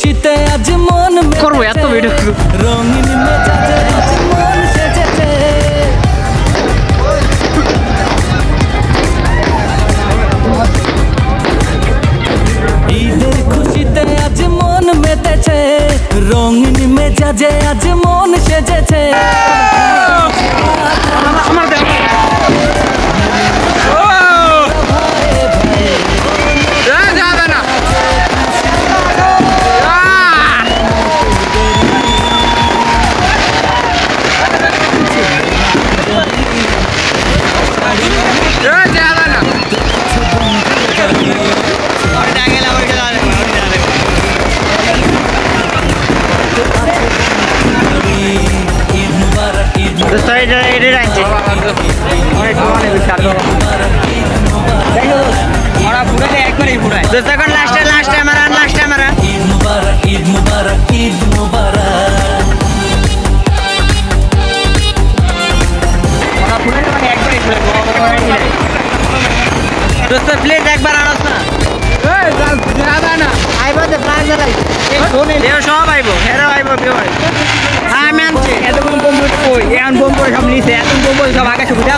খুশিতে আজ মন করবো এত ভিডিও রঙিন মেজাজে আজ মন সেজেছে ঈদের খুশিতে আজ মন মেতেছে রঙিন মেজাজে আজ মন সেজেছে আমার দেখ যাবে না ঈদ মুবারক ঈদ মুবারক প্লেট একবার আনস না সব আইব হেরা আইব আমি আনছি এতক্ষণ বোম করে সব নিচে এত বোম সব আগে সুবিধা